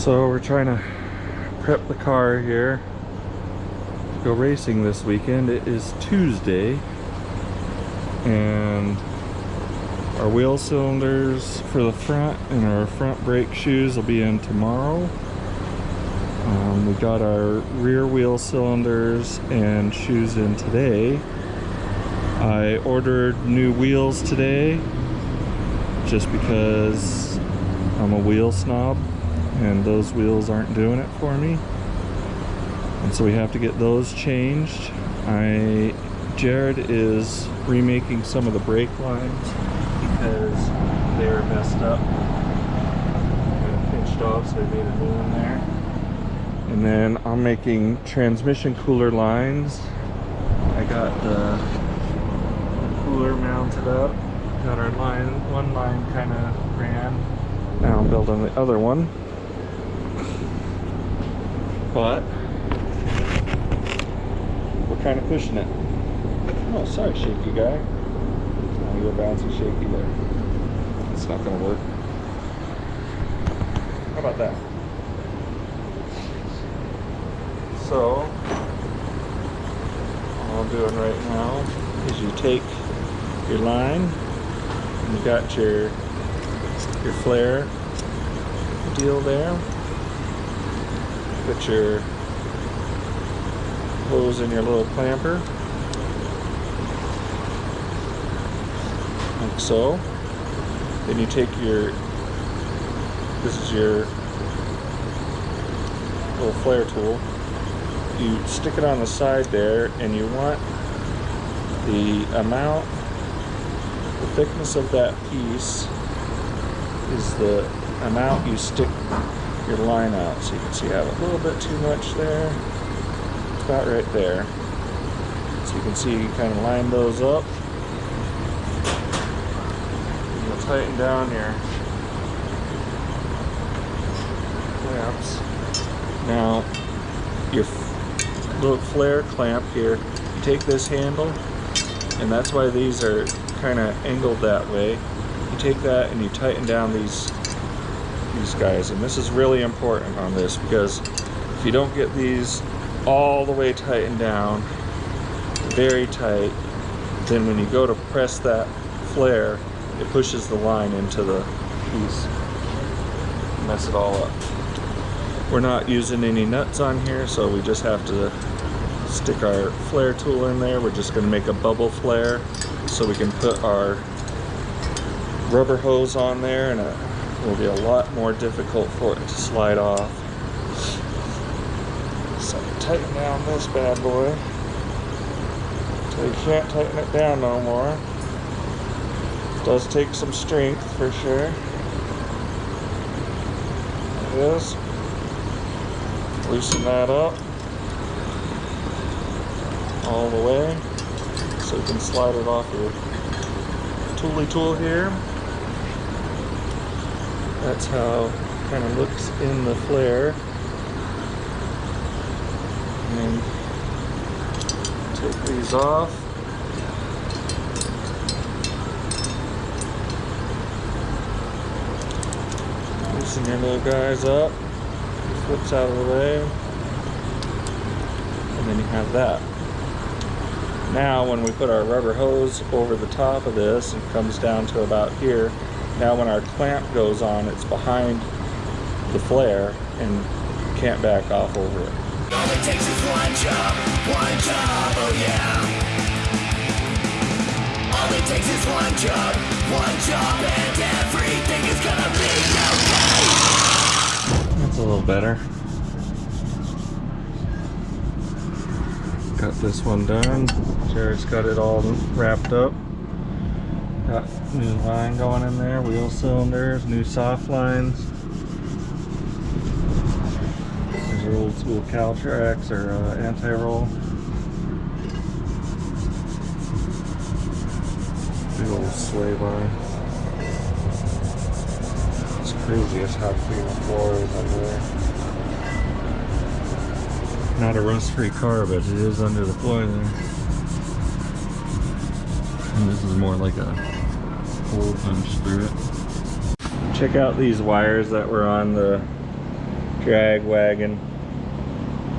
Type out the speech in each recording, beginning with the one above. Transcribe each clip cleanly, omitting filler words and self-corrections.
So we're trying to prep the car here to go racing this weekend. It is Tuesday, and our wheel cylinders for the front and our front brake shoes will be in tomorrow. We got our rear wheel cylinders and shoes in today. I ordered new wheels today just because I'm a wheel snob and those wheels aren't doing it for me, and so we have to get those changed. Jared is remaking some of the brake lines because they were messed up and pinched off, so I made a new one there. And then I'm making transmission cooler lines. I got the cooler mounted up, got our one line kind of ran. Now I'm building the other one, but we're kind of pushing it. Oh, sorry, shaky guy. Oh, you're bouncing shaky there. It's not gonna work. How about that? So, all I'm doing right now is you take your line and you got your flare deal there. Put your hose in your little clamper, like so. Then you take this is your little flare tool. You stick it on the side there, and you want the thickness of that piece is the amount you stick your line out. So you can see I have a little bit too much there. It's about right there. So you can see you kind of line those up. And you'll tighten down your clamps. Now, your little flare clamp here, you take this handle, and that's why these are kind of angled that way. You take that and you tighten down these guys, and this is really important on this, because if you don't get these all the way tightened down, very tight, then when you go to press that flare, it pushes the line into the piece, mess it all up. We're not using any nuts on here, so we just have to stick our flare tool in there. We're just going to make a bubble flare so we can put our rubber hose on there, and it will be a lot more difficult for it to slide off. So tighten down this bad boy until you can't tighten it down no more. It does take some strength for sure. It is. Loosen that up all the way so you can slide it off your tooly tool here. That's how it kind of looks in the flare. And take these off. Loosen your little guys up. Flips out of the way, and then you have that. Now when we put our rubber hose over the top of this, it comes down to about here. Now when our clamp goes on, it's behind the flare and you can't back off over it. All it takes is one job, oh yeah. All it takes is one job, and everything is gonna be okay. That's a little better. Got this one done. Jared's got it all wrapped up. Got new line going in there, wheel cylinders, new soft lines. There's your old school Caltrax or anti-roll. Big old sway bar. It's crazy as how clean the floor is under there. Not a rust-free car, but it is under the floor there. And this is more like a hole punch through it. Check out these wires that were on the drag wagon.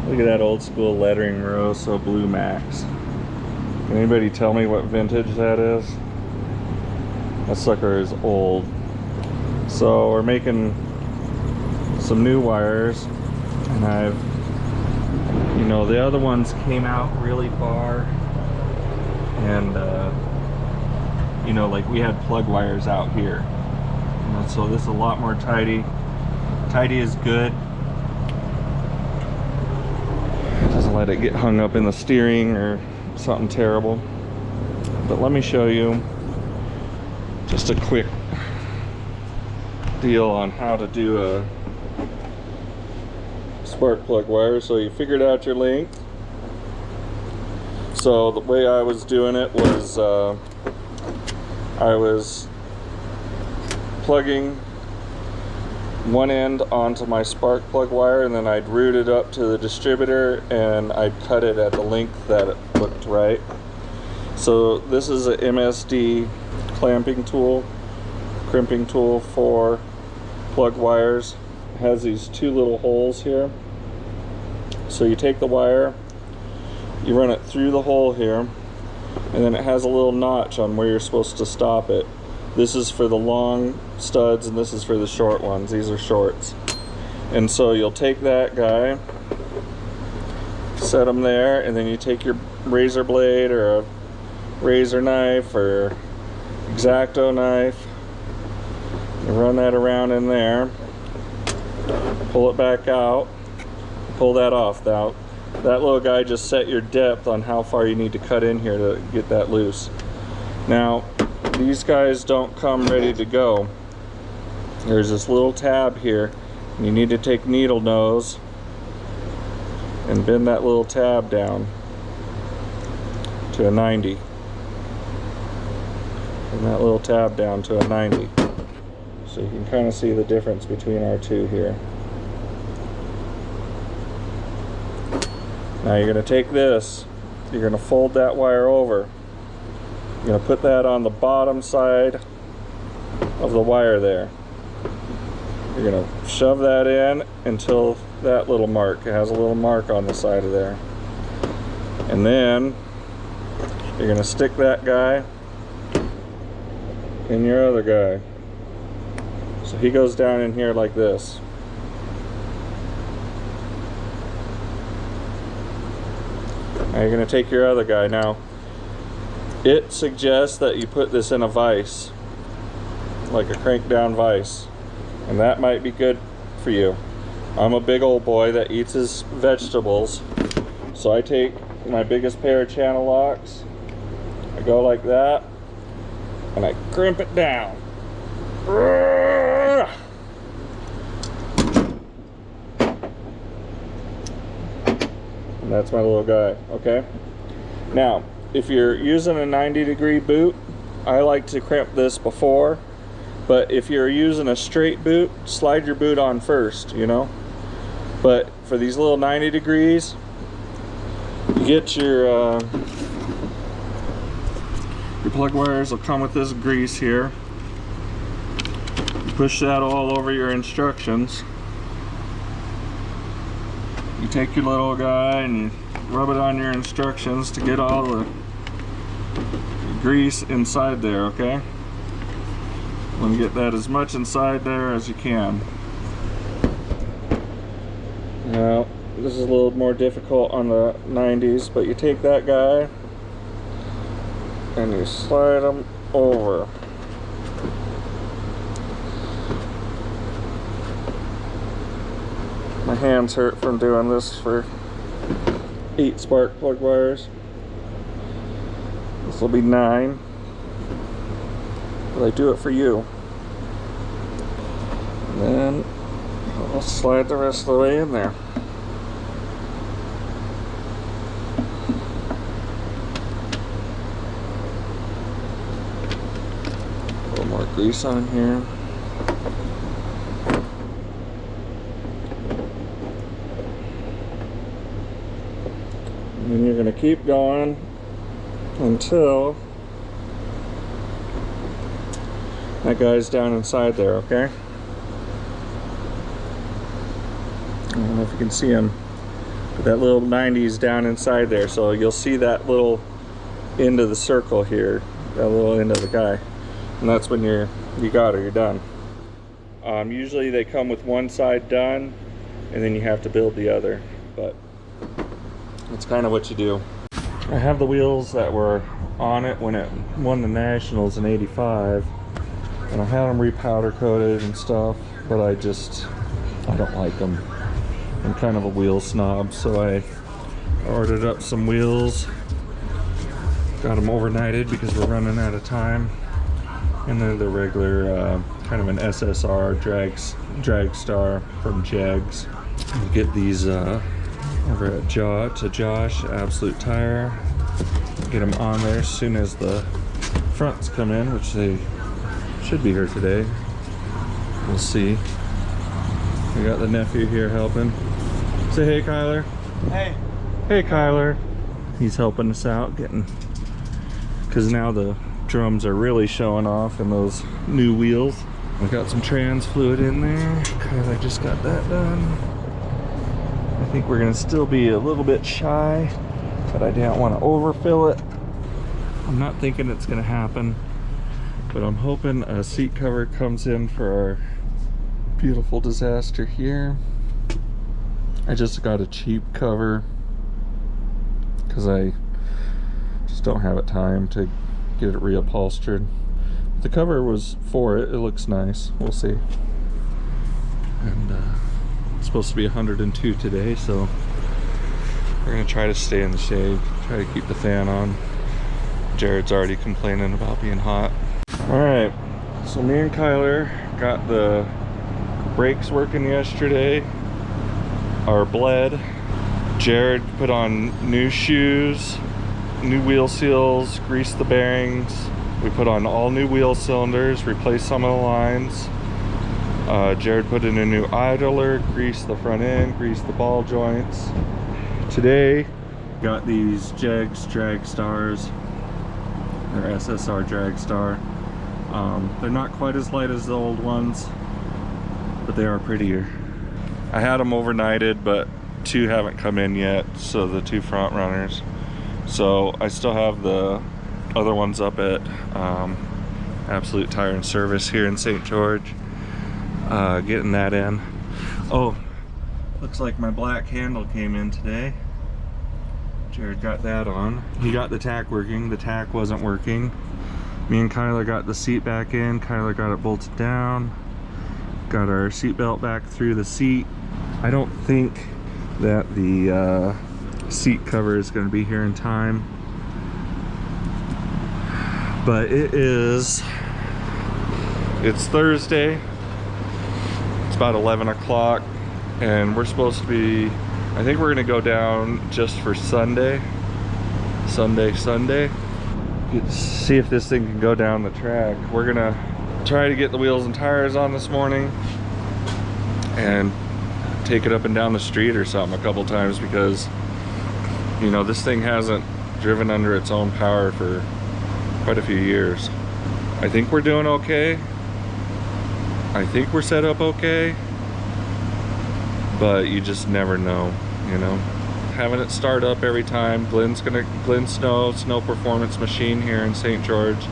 Look at that old school lettering, Rosso Blue Max. Can anybody tell me what vintage that is? That sucker is old. So we're making some new wires, and I've, you know, the other ones came out really far, and you know, like we had plug wires out here, and so this is a lot more tidy. Tidy is good. Doesn't let it get hung up in the steering or something terrible. But let me show you just a quick deal on how to do a spark plug wire. So you figured out your length. So the way I was doing it was I was plugging one end onto my spark plug wire, and then I'd route it up to the distributor and I'd cut it at the length that it looked right. So this is a MSD clamping tool, crimping tool for plug wires. It has these two little holes here. So you take the wire, you run it through the hole here, and then it has a little notch on where you're supposed to stop it. This is for the long studs and this is for the short ones. These are shorts. And so you'll take that guy, set them there, and then you take your razor blade or a razor knife or X-Acto knife, you run that around in there, pull it back out, pull that off. Now that little guy just set your depth on how far you need to cut in here to get that loose. Now these guys don't come ready to go. There's this little tab here, and you need to take needle nose and bend that little tab down to a 90. And that little tab down to a 90. So you can kind of see the difference between our two here. Now you're going to take this, you're going to fold that wire over. You're going to put that on the bottom side of the wire there. You're going to shove that in until that little mark, it has a little mark on the side of there. And then you're going to stick that guy in your other guy. So he goes down in here like this. Now you're going to take your other guy. Now it suggests that you put this in a vise, like a crank down vise, and that might be good for you. I'm a big old boy that eats his vegetables, so I take my biggest pair of channel locks, I go like that, and I crimp it down. And that's my little guy, okay? Now, if you're using a 90-degree boot, I like to crimp this before, but if you're using a straight boot, slide your boot on first, you know? But for these little 90 degrees, you get your plug wires will come with this grease here. You push that all over your instructions. You take your little guy and you rub it on your instructions to get all the grease inside there, okay? You want to get that as much inside there as you can. Now, this is a little more difficult on the 90s, but you take that guy and you slide them over. My hands hurt from doing this for 8 spark plug wires. This will be 9, but I do it for you. And then I'll slide the rest of the way in there. A little more grease on here. And then you're going to keep going until that guy's down inside there, okay? don't know if you can see them, but that little 90's down inside there. So you'll see that little end of the circle here, that little end of the guy. And that's when you got her, you're done. Usually they come with one side done, and then you have to build the other, but that's kind of what you do. I have the wheels that were on it when it won the Nationals in '85, and I had them repowder coated and stuff, but I don't like them. I'm kind of a wheel snob, so I ordered up some wheels, got them overnighted because we're running out of time, and they're the regular kind of an SSR drag star from Jegs. You get these over at Josh Absolute Tire. Get them on there as soon as the fronts come in, which they should be here today. We'll see. We got the nephew here helping. Say hey, Kyler. Hey. Hey, Kyler. He's helping us out, because now the drums are really showing off in those new wheels. We got some trans fluid in there. Kyler just got that done. I think we're gonna still be a little bit shy, but I didn't want to overfill it. I'm not thinking it's gonna happen, but I'm hoping a seat cover comes in for our beautiful disaster here. I just got a cheap cover because I just don't have time to get it reupholstered. The cover was for it. It looks nice. We'll see. And it's supposed to be 102 today, so we're gonna try to stay in the shade, try to keep the fan on. Jared's already complaining about being hot. All right, so me and Kyler got the brakes working yesterday. Our bled. Jared put on new shoes, new wheel seals, greased the bearings. We put on all new wheel cylinders, replaced some of the lines. Jared put in a new idler, greased the front end, greased the ball joints. Today, got these Jegs drag stars. They're SSR drag star. They're not quite as light as the old ones, but they are prettier. I had them overnighted, but two haven't come in yet, so the two front runners. So I still have the other ones up at Absolute Tire and Service here in St. George, getting that in. Oh, looks like my black handle came in today. Jared got that on. He got the tack working. The tack wasn't working. Me and Kyler got the seat back in. Kyler got it bolted down. Got our seat belt back through the seat. I don't think that the seat cover is going to be here in time, but it's Thursday. It's about 11 o'clock, and we're supposed to be, I think we're going to go down just for Sunday. See if this thing can go down the track. We're going to try to get the wheels and tires on this morning and take it up and down the street or something a couple times, because you know this thing hasn't driven under its own power for quite a few years. I think we're doing okay. I think we're set up okay, but you just never know, you know. Having it start up every time. Glenn Snow Performance Machine here in St. George.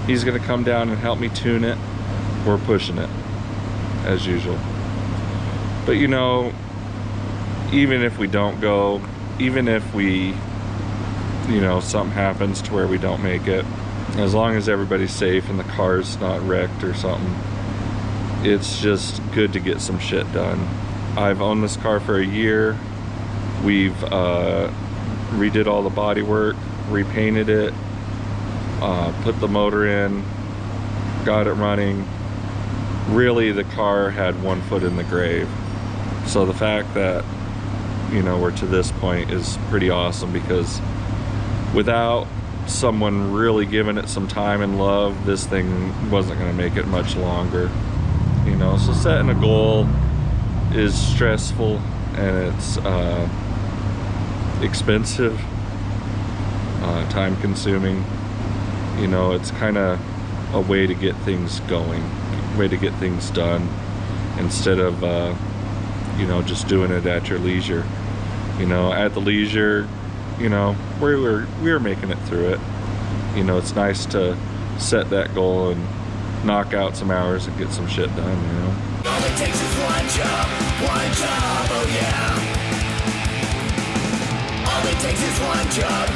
He's gonna come down and help me tune it. We're pushing it as usual. But you know, even if we don't go, even if we, you know, something happens to where we don't make it, as long as everybody's safe and the car's not wrecked or something, it's just good to get some shit done. I've owned this car for a year. We've redid all the body work, repainted it, put the motor in, got it running. Really, the car had one foot in the grave. So the fact that, you know, we're to this point is pretty awesome, because without someone really giving it some time and love, this thing wasn't going to make it much longer. You know, so setting a goal is stressful, and it's expensive, time consuming. You know, it's kind of a way to get things going, way to get things done, instead of you know, just doing it at your leisure. You know, at the leisure, you know, we were making it through it. You know, it's nice to set that goal and knock out some hours and get some shit done, you know. All it takes is one job, oh yeah. All it takes is one job,